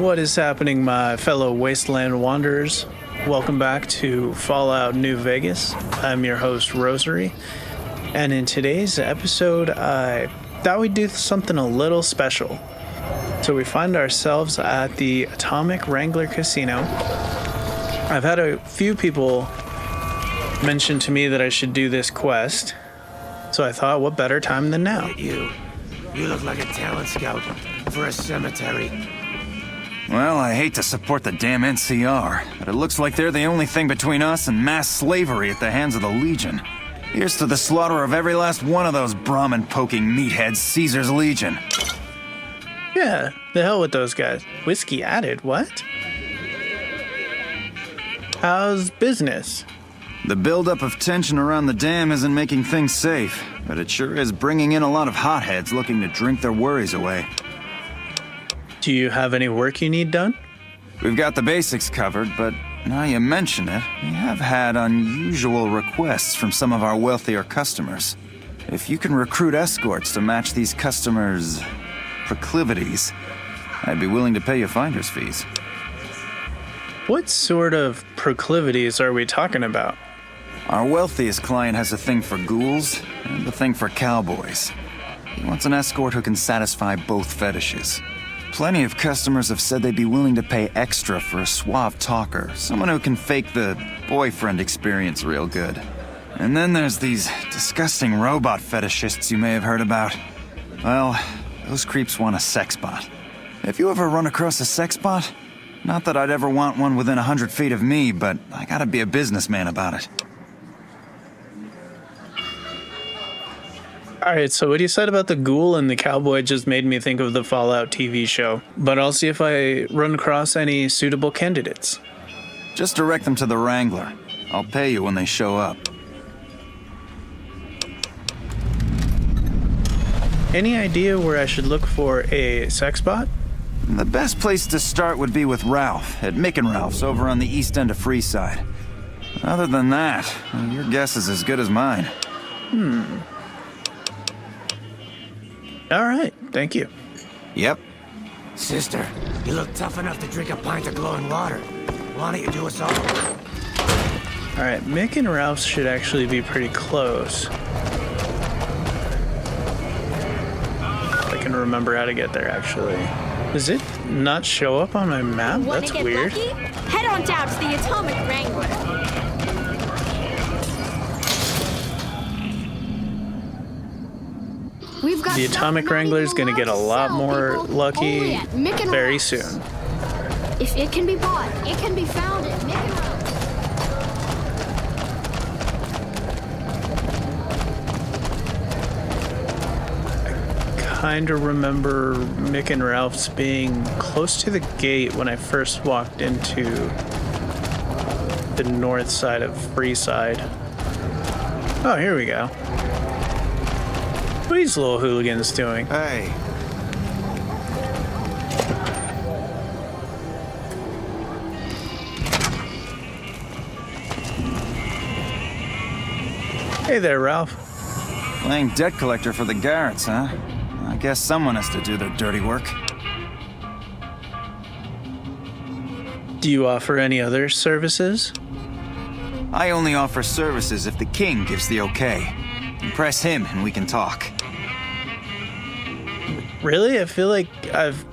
What is happening, my fellow Wasteland Wanderers? Welcome back to Fallout New Vegas. I'm your host, Rosary, and in today's episode, I thought we'd do something a little special. So we find ourselves at the Atomic Wrangler Casino. I've had a few people mention to me that I should do this quest, so I thought, what better time than now? You look like a talent scout for a cemetery. Well, I hate to support the damn NCR, but it looks like they're the only thing between us and mass slavery at the hands of the Legion. Here's to the slaughter of every last one of those Brahmin-poking meatheads, Caesar's Legion. Yeah, the hell with those guys. Whiskey added, what? How's business? The buildup of tension around the dam isn't making things safe, but it sure is bringing in a lot of hotheads looking to drink their worries away. Do you have any work you need done? We've got the basics covered, but now you mention it, we have had unusual requests from some of our wealthier customers. If you can recruit escorts to match these customers' proclivities, I'd be willing to pay you finder's fees. What sort of proclivities are we talking about? Our wealthiest client has a thing for ghouls and a thing for cowboys. He wants an escort who can satisfy both fetishes. Plenty of customers have said they'd be willing to pay extra for a suave talker, someone who can fake the boyfriend experience real good. And then there's these disgusting robot fetishists you may have heard about. Well, those creeps want a sex bot. Have you ever run across a sex bot? Not that I'd ever want one within 100 feet of me, but I gotta be a businessman about it. Alright, so what you said about the ghoul and the cowboy just made me think of the Fallout TV show. But I'll see if I run across any suitable candidates. Just direct them to the Wrangler. I'll pay you when they show up. Any idea where I should look for a sex bot? The best place to start would be with Ralph, at Mick and Ralph's over on the east end of Freeside. Other than that, your guess is as good as mine. Alright, thank you. Yep. Sister, you look tough enough to drink a pint of glowing water. Why don't you do us all? Alright, Mick and Ralph's should actually be pretty close. I can remember how to get there, actually. Does it not show up on my map? That's weird. Lucky? Head on down to the Atomic Wrangler. The Atomic Wrangler is going to get a lot more lucky very soon. If it can be bought, it can be found at Mick and Ralph's. Kind of remember Mick and Ralph's being close to the gate when I first walked into the north side of Freeside. Oh, here we go. What are these little hooligans doing? Hey. Hey there, Ralph. Playing debt collector for the Garretts, huh? I guess someone has to do their dirty work. Do you offer any other services? I only offer services if the king gives the okay. Impress him and we can talk. Really? I feel like I've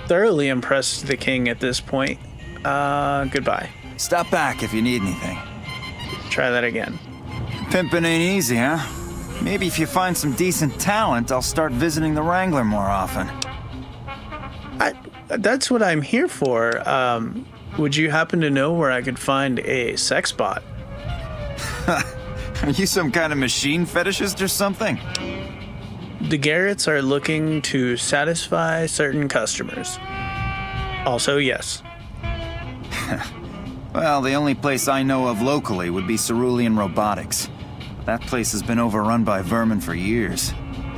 thoroughly impressed the king at this point. Goodbye. Stop back if you need anything. Try that again. Pimpin' ain't easy, huh? Maybe if you find some decent talent, I'll start visiting the Wrangler more often. That's what I'm here for. Would you happen to know where I could find a sex bot? Are you some kind of machine fetishist or something? The Garretts are looking to satisfy certain customers. Also, yes. Well, the only place I know of locally would be Cerulean Robotics. That place has been overrun by vermin for years.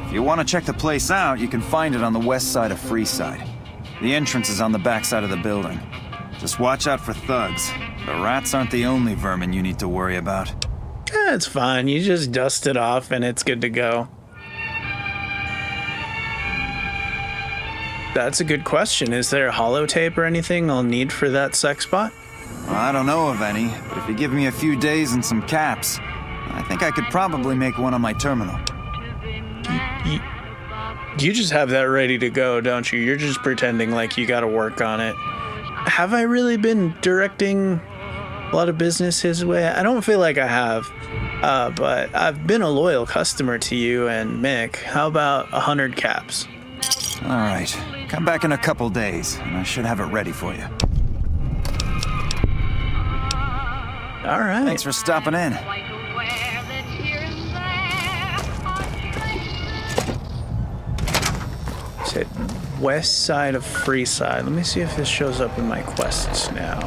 If you want to check the place out, you can find it on the west side of Freeside. The entrance is on the back side of the building. Just watch out for thugs. The rats aren't the only vermin you need to worry about. It's fine. You just dust it off and it's good to go. That's a good question. Is there holotape or anything I'll need for that sex bot? Well, I don't know of any, but if you give me a few days and some caps, I think I could probably make one on my terminal. You just have that ready to go, don't you? You're just pretending like you gotta work on it. Have I really been directing a lot of business his way? I don't feel like I have, but I've been a loyal customer to you and Mick. How about 100 caps? All right, come back in a couple days, and I should have it ready for you. All right. Thanks for stopping in. Said west side of Freeside. Let me see if this shows up in my quests now.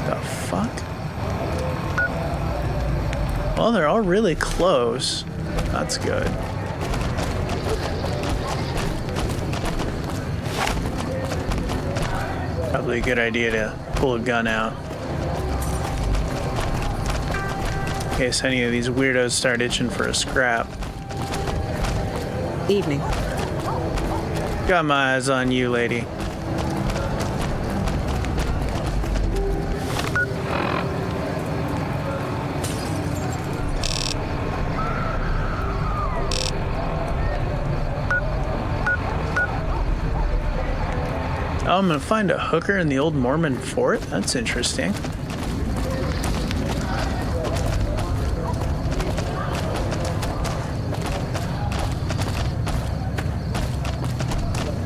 The fuck? Well, they're all really close. That's good. Probably a good idea to pull a gun out. In case any of these weirdos start itching for a scrap. Evening. Got my eyes on you, lady. Oh, I'm gonna find a hooker in the old Mormon fort? That's interesting.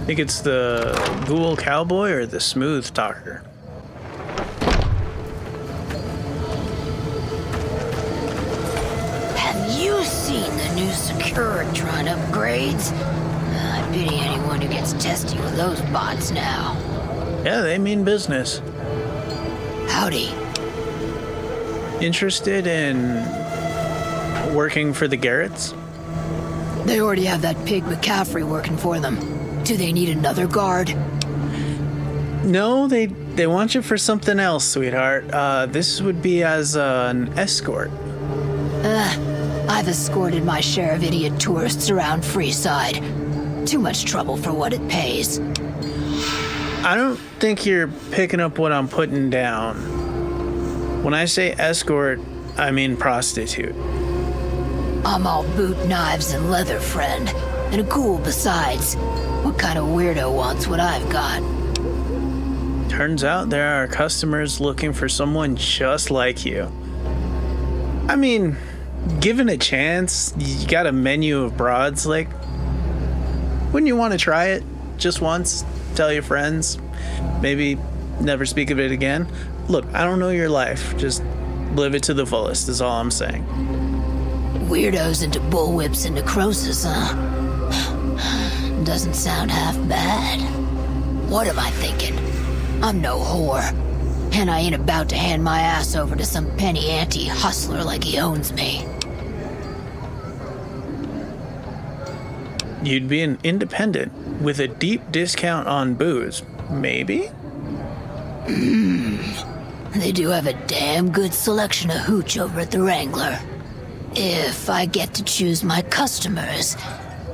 Think it's the Ghoul Cowboy or the Smooth Talker? Have you seen the new Securitron upgrades? I pity anyone who gets testy with those bots now. Yeah, they mean business. Howdy. Interested in working for the Garretts? They already have that pig McCaffrey working for them. Do they need another guard? No, they want you for something else, sweetheart. This would be as an escort. I've escorted my share of idiot tourists around Freeside. Too much trouble for what it pays. I don't think you're picking up what I'm putting down. When I say escort, I mean prostitute. I'm all boot, knives, and leather, friend. And a ghoul besides. What kind of weirdo wants what I've got? Turns out there are customers looking for someone just like you. I mean, given a chance, you got a menu of broads, like, wouldn't you want to try it just once? Tell your friends, maybe never speak of it again? Look, I don't know your life, just live it to the fullest is all I'm saying. Weirdos into bullwhips and necrosis, huh? Doesn't sound half bad. What am I thinking? I'm no whore. And I ain't about to hand my ass over to some penny ante hustler like he owns me. You'd be an independent with a deep discount on booze, maybe? They do have a damn good selection of hooch over at the Wrangler. If I get to choose my customers,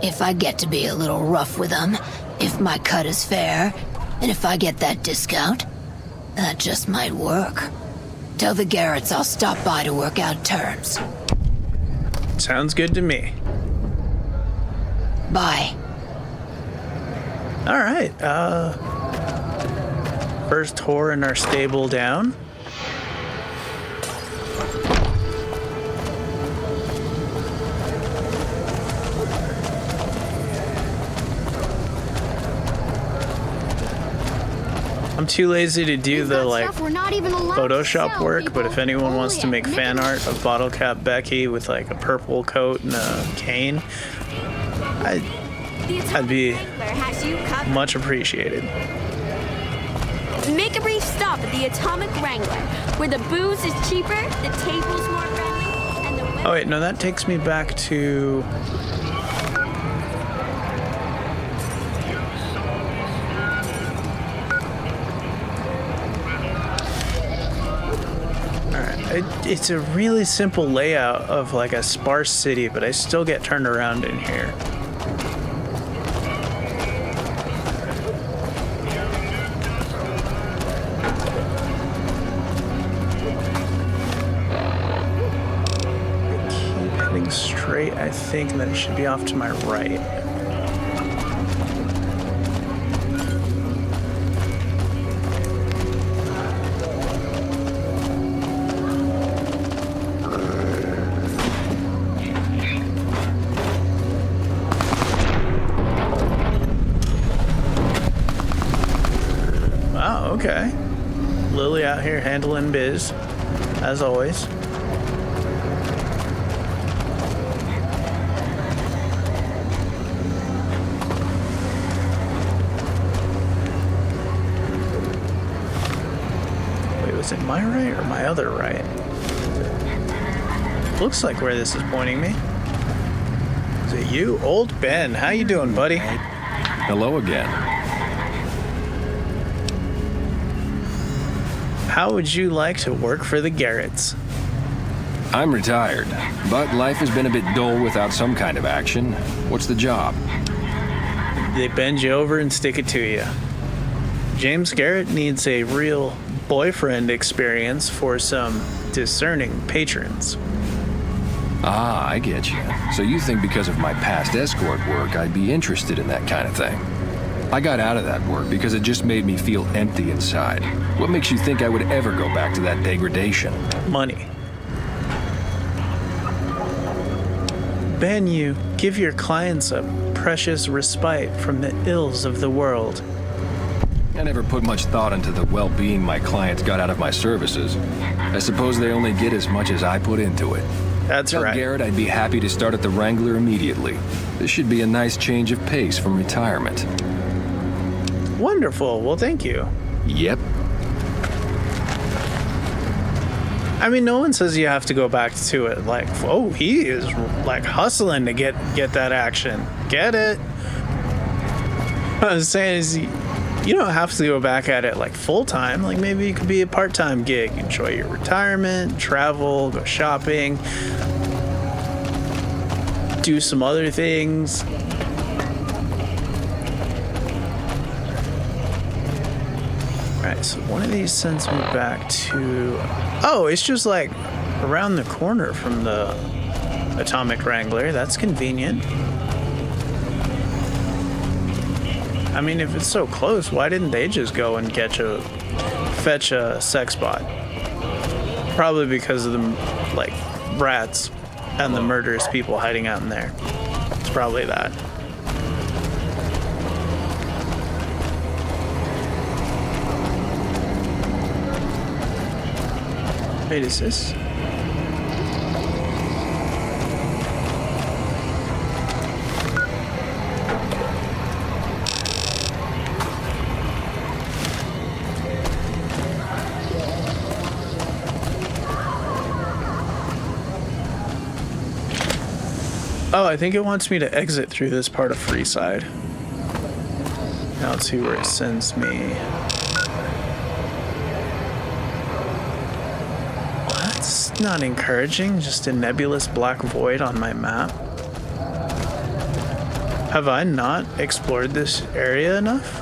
if I get to be a little rough with them, if my cut is fair, and if I get that discount, that just might work. Tell the Garretts I'll stop by to work out terms. Sounds good to me. Bye. All right, first whore in our stable down. I'm too lazy to do the Photoshop work, but if anyone wants to make fan art of Bottle Cap Becky with like a purple coat and a cane, I'd be much appreciated. Make a brief stop at the Atomic Wrangler, where the booze is cheaper, the table's more friendly, and the women... Oh wait, no, that takes me back to... it's a really simple layout of like a sparse city, but I still get turned around in here. Keep heading straight, I think, and then it should be off to my right. Okay. Lily out here handling biz, as always. Wait, was it my right or my other right? Looks like where this is pointing me. Is it you? Old Ben, how you doing, buddy? Hello again. How would you like to work for the Garretts? I'm retired, but life has been a bit dull without some kind of action. What's the job? They bend you over and stick it to you. James Garrett needs a real boyfriend experience for some discerning patrons. Ah, I get you. So you think because of my past escort work, I'd be interested in that kind of thing. I got out of that work because it just made me feel empty inside. What makes you think I would ever go back to that degradation? Money. Ben, you give your clients a precious respite from the ills of the world. I never put much thought into the well-being my clients got out of my services. I suppose they only get as much as I put into it. That's Tell right. Garrett I'd be happy to start at the Wrangler immediately. This should be a nice change of pace from retirement. Wonderful. Well, thank you. Yep. I mean, no one says you have to go back to it. Like, oh, he is like hustling to get that action. Get it? What I was saying is, you don't have to go back at it like full time. Like maybe it could be a part-time gig. Enjoy your retirement, travel, go shopping, do some other things. Alright, so one of these sends me back to... Oh, it's just like around the corner from the Atomic Wrangler. That's convenient. I mean, if it's so close, why didn't they just go and fetch a sex bot? Probably because of the, like, rats and the murderous people hiding out in there. It's probably that. Wait, is this? Oh, I think it wants me to exit through this part of Freeside. Now let's see where it sends me. That's not encouraging, just a nebulous black void on my map. Have I not explored this area enough?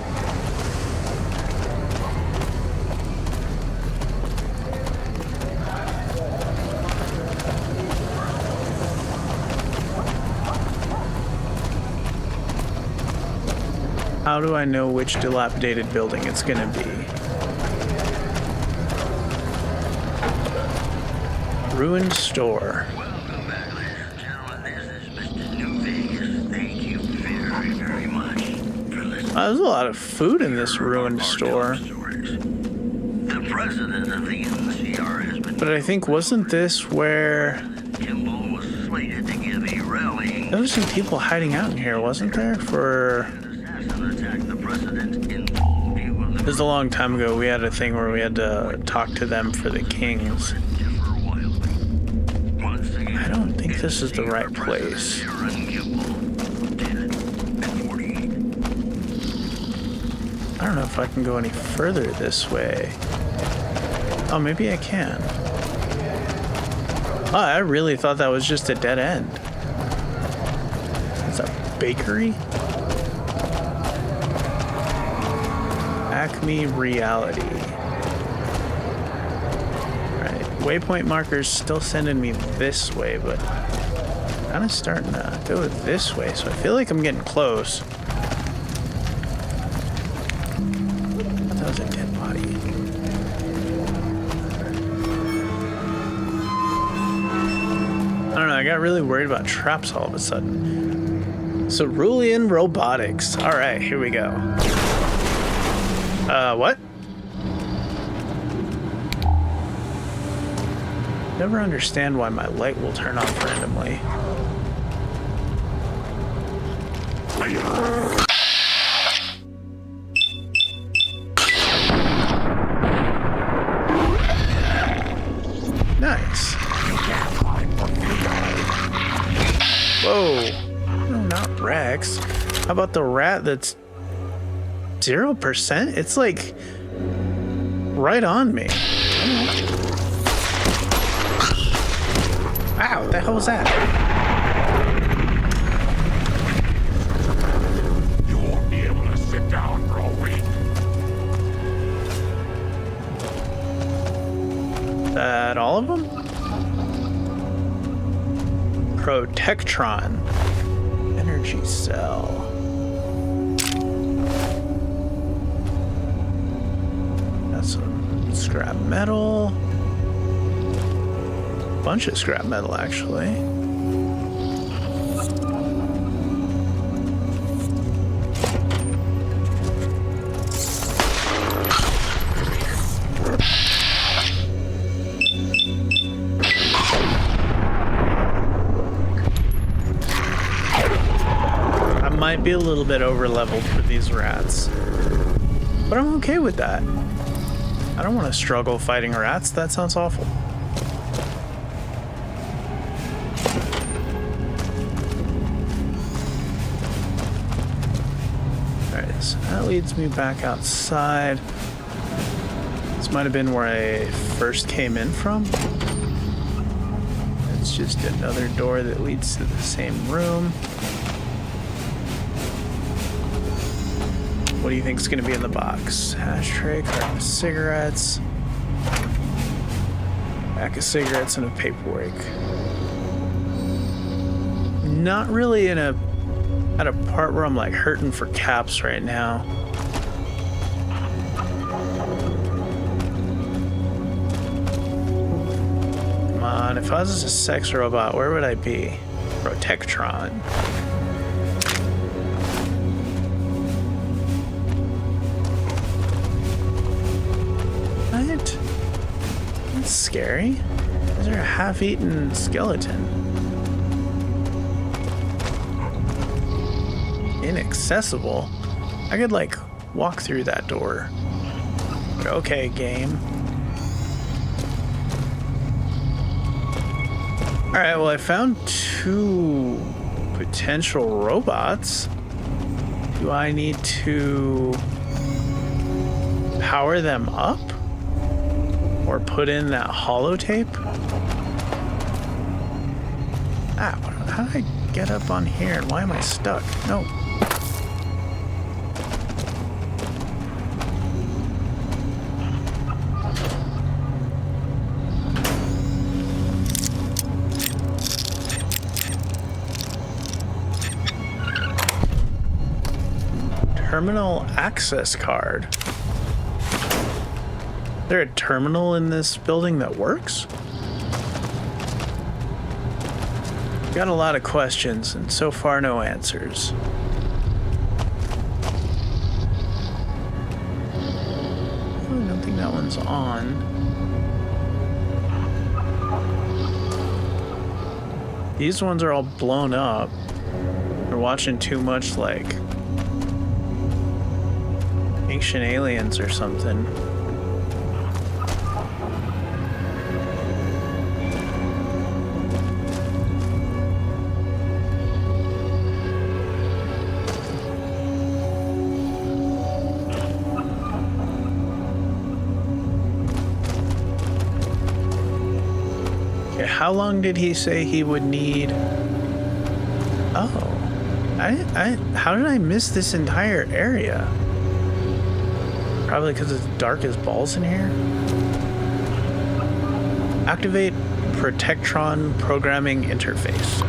How do I know which dilapidated building it's gonna be? Ruined store. Welcome back, ladies and gentlemen. This is Mr. New Vegas. Thank you very, very much for listening. There's a lot of food in this ruined store. The president of the NCR has been... But I think, wasn't this where... Kimball was slated to give a rallying... There was some people hiding out in here, wasn't there? It was a long time ago. We had a thing where we had to talk to them for the kings. I don't think this is the right place. I don't know if I can go any further this way. Oh, maybe I can. Oh, I really thought that was just a dead end. It's a bakery? Acme Reality. Alright, waypoint marker's still sending me this way, but I'm kind of starting to go this way, so I feel like I'm getting close. That was a dead body. I don't know, I got really worried about traps all of a sudden. Cerulean Robotics. Alright, here we go. What? Never understand why my light will turn off randomly. Nice. Whoa. No, not Rex. How about the rat that's 0%? It's like right on me. Ow, what the hell was that? You won't be able to sit down for a week. That all of them? Protectron. Energy cell. That's some scrap metal. Bunch of scrap metal, actually. I might be a little bit over leveled for these rats, but I'm okay with that. I don't want to struggle fighting rats. That sounds awful. Alright, so that leads me back outside. This might have been where I first came in from. It's just another door that leads to the same room. What do you think is going to be in the box? Ashtray, carton of cigarettes, pack of cigarettes, and a paperwork. Not really at a part where I'm like hurting for caps right now. Come on, if I was a sex robot, where would I be? Protectron. What? That's scary. Is there a half-eaten skeleton? Inaccessible? I could, like, walk through that door. But okay, game. Alright, well, I found 2 potential robots. Do I need to power them up? Or put in that holotape? Ah, how do I get up on here? Why am I stuck? No. Terminal access card. Is there a terminal in this building that works? Got a lot of questions and so far no answers. I don't think that one's on. These ones are all blown up. We're watching too much like Ancient Aliens or something. how long did he say he would need? Oh, how did I miss this entire area? Probably because it's dark as balls in here. Activate Protectron programming interface.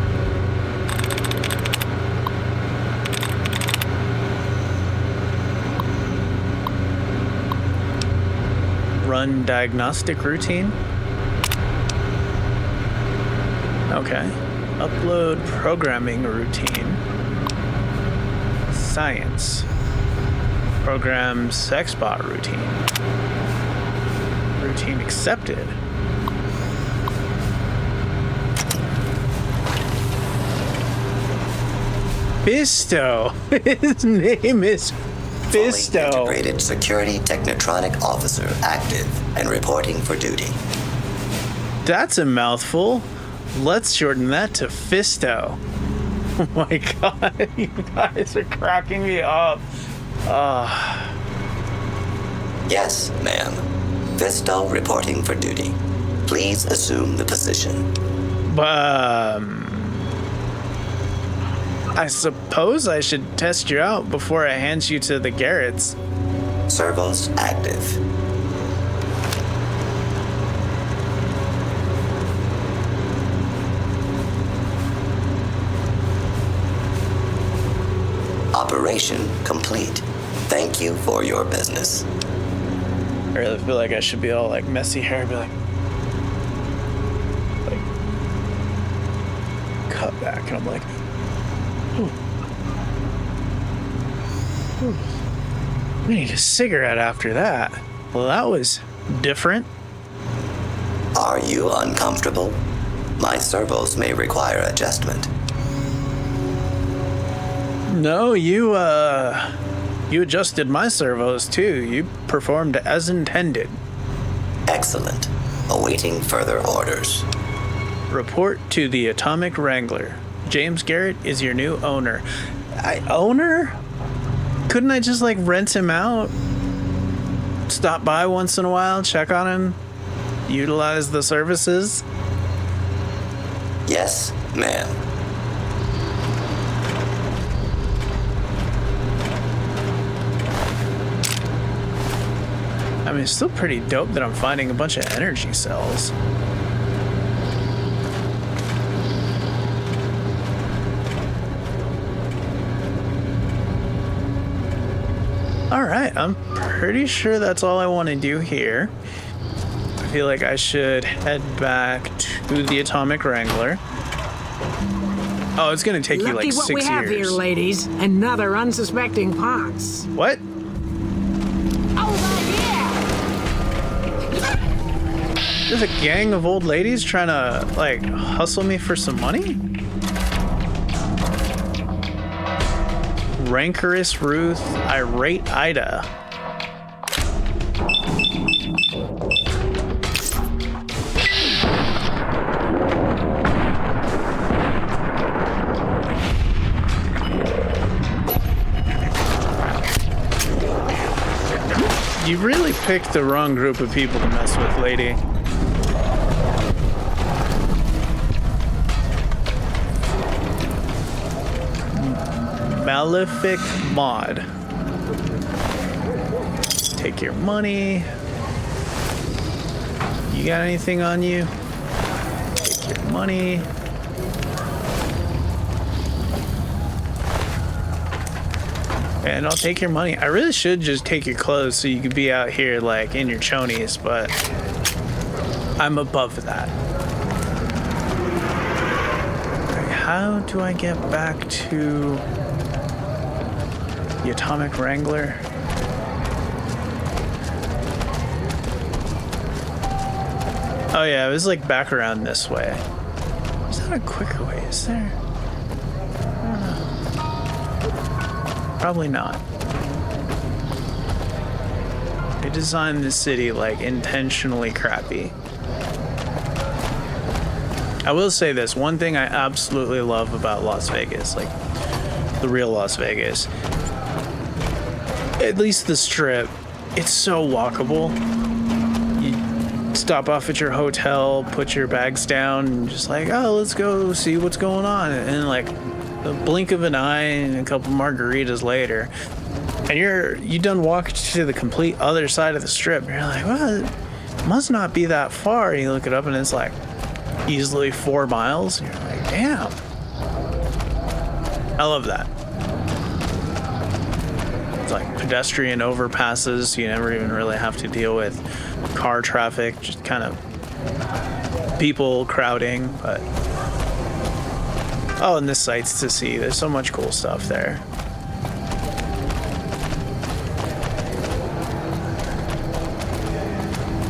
Run diagnostic routine. Okay. Upload programming routine. Science. Program sexbot routine. Routine accepted. Fisto. His name is Fisto. Fully integrated security technotronic officer active and reporting for duty. That's a mouthful. Let's shorten that to Fisto. Oh my god, you guys are cracking me up. Yes, ma'am. Fisto reporting for duty. Please assume the position. I suppose I should test you out before I hand you to the Garretts. Servos active. Operation complete. Thank you for your business. I really feel like I should be all like messy hair, be like cut back, and I'm like, we need a cigarette after that. Well, that was different. Are you uncomfortable? My servos may require adjustment. No, you adjusted my servos too. You performed as intended. Excellent. Awaiting further orders. Report to the Atomic Wrangler. James Garrett is your new owner. Owner? Couldn't I just like rent him out? Stop by once in a while, check on him, utilize the services? Yes, ma'am. I mean, it's still pretty dope that I'm finding a bunch of energy cells. Alright, I'm pretty sure that's all I want to do here. I feel like I should head back to the Atomic Wrangler. Oh, it's gonna take you like 6 years. Lucky what we have here, ladies. Another unsuspecting pox. What? There's a gang of old ladies trying to, like, hustle me for some money? Rancorous Ruth, Irate Ida. You really picked the wrong group of people to mess with, lady. Malefic Mod. Take your money. You got anything on you? Take your money. And I'll take your money. I really should just take your clothes so you could be out here like in your chonies, but I'm above that. How do I get back to the Atomic Wrangler? Oh yeah, it was like back around this way. Is that a quicker way? Is there? I don't know. Probably not. They designed the city like intentionally crappy. I will say this, one thing I absolutely love about Las Vegas, like the real Las Vegas, at least the Strip, it's so walkable. stop off at your hotel, put your bags down, and just like, oh, let's go see what's going on. And like the blink of an eye and a couple margaritas later, and you done walked to the complete other side of the strip. You're like, well, it must not be that far. And you look it up and it's like easily 4 miles. And you're like, damn. I love that. It's like pedestrian overpasses. You never even really have to deal with car traffic, just kind of people crowding. But oh, and the sights to see. There's so much cool stuff there.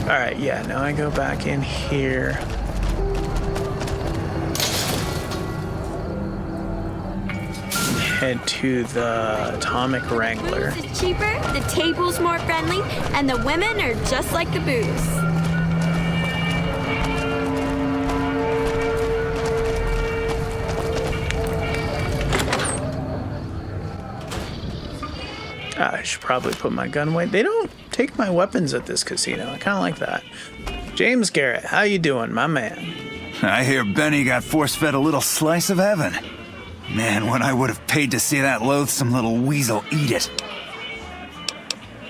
All right, yeah, now I go back in here. Head to the Atomic Wrangler. The booze is cheaper, the table's more friendly, and the women are just like the booze. I should probably put my gun away. They don't take my weapons at this casino. I kind of like that. James Garrett, how you doing, my man? I hear Benny got force-fed a little slice of heaven. Man, what I would have paid to see that loathsome little weasel eat it.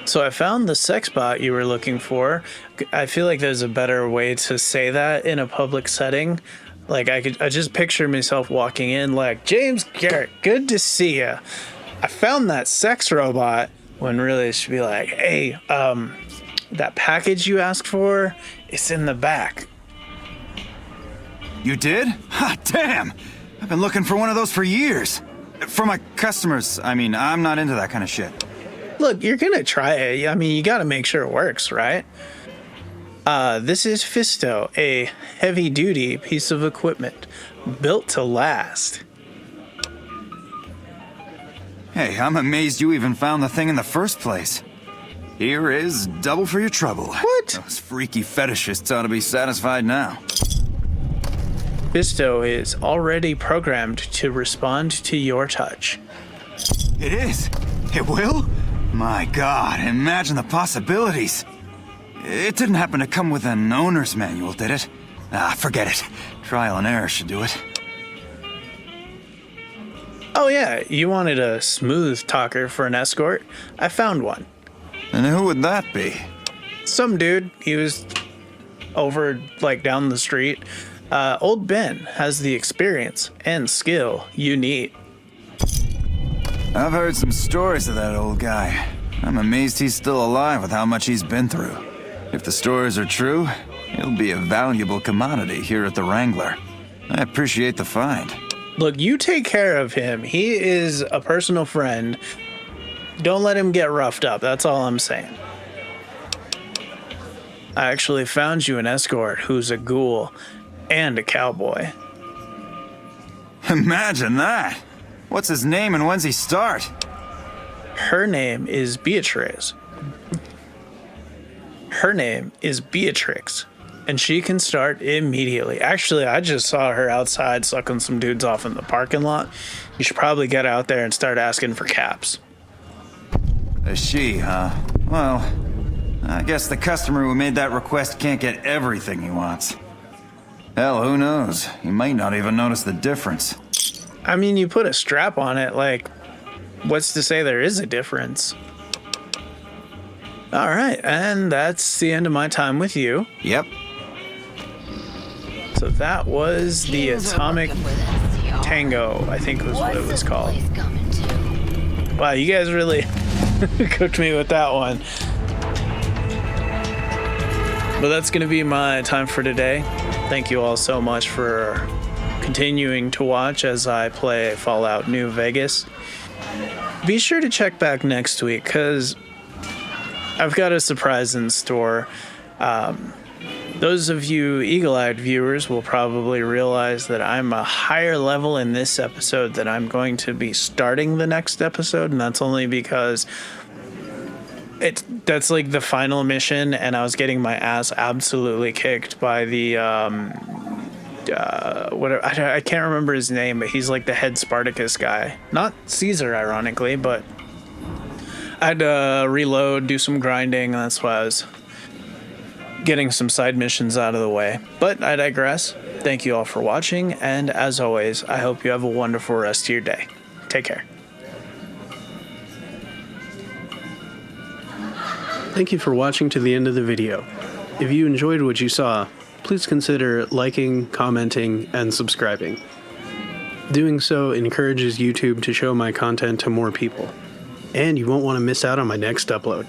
So I found the sex bot you were looking for. I feel like there's a better way to say that in a public setting. Like I just picture myself walking in like, James Garrett, good to see you. I found that sex robot, when really it should be like, hey, that package you asked for, it's in the back. You did? Ha, damn! I've been looking for one of those for years. For my customers, I mean, I'm not into that kind of shit. Look, you're gonna try it. I mean, you gotta make sure it works, right? This is Fisto, a heavy-duty piece of equipment built to last. Hey, I'm amazed you even found the thing in the first place. Here is double for your trouble. What? Those freaky fetishists ought to be satisfied now. Fisto is already programmed to respond to your touch. It is? It will? My God, imagine the possibilities. It didn't happen to come with an owner's manual, did it? Ah, forget it. Trial and error should do it. Oh yeah, you wanted a smooth talker for an escort? I found one. And who would that be? Some dude. He was over, like, down the street. Old Ben has the experience and skill you need. I've heard some stories of that old guy. I'm amazed he's still alive with how much he's been through. If the stories are true, he'll be a valuable commodity here at the Wrangler. I appreciate the find. Look, you take care of him. He is a personal friend. Don't let him get roughed up. That's all I'm saying. I actually found you an escort who's a ghoul and a cowboy. Imagine that! What's his name and when's he start? Her name is Beatrix. And she can start immediately. Actually, I just saw her outside sucking some dudes off in the parking lot. You should probably get out there and start asking for caps. A she, huh? Well, I guess the customer who made that request can't get everything he wants. Hell, who knows? He might not even notice the difference. I mean, you put a strap on it, like, what's to say there is a difference? All right, and that's the end of my time with you. Yep. So that was the Atomic Tango, I think was what it was called. Wow, you guys really cooked me with that one. But that's going to be my time for today. Thank you all so much for continuing to watch as I play Fallout New Vegas. Be sure to check back next week, because I've got a surprise in store. Those of you eagle-eyed viewers will probably realize that I'm a higher level in this episode than I'm going to be starting the next episode, and that's only because that's like the final mission, and I was getting my ass absolutely kicked by the whatever, I can't remember his name, but he's like the head Spartacus guy. Not Caesar, ironically, but I had to reload, do some grinding, and that's why I was getting some side missions out of the way. But I digress. Thank you all for watching, and as always, I hope you have a wonderful rest of your day. Take care. Thank you for watching to the end of the video. If you enjoyed what you saw, please consider liking, commenting, and subscribing. Doing so encourages YouTube to show my content to more people, and you won't want to miss out on my next upload.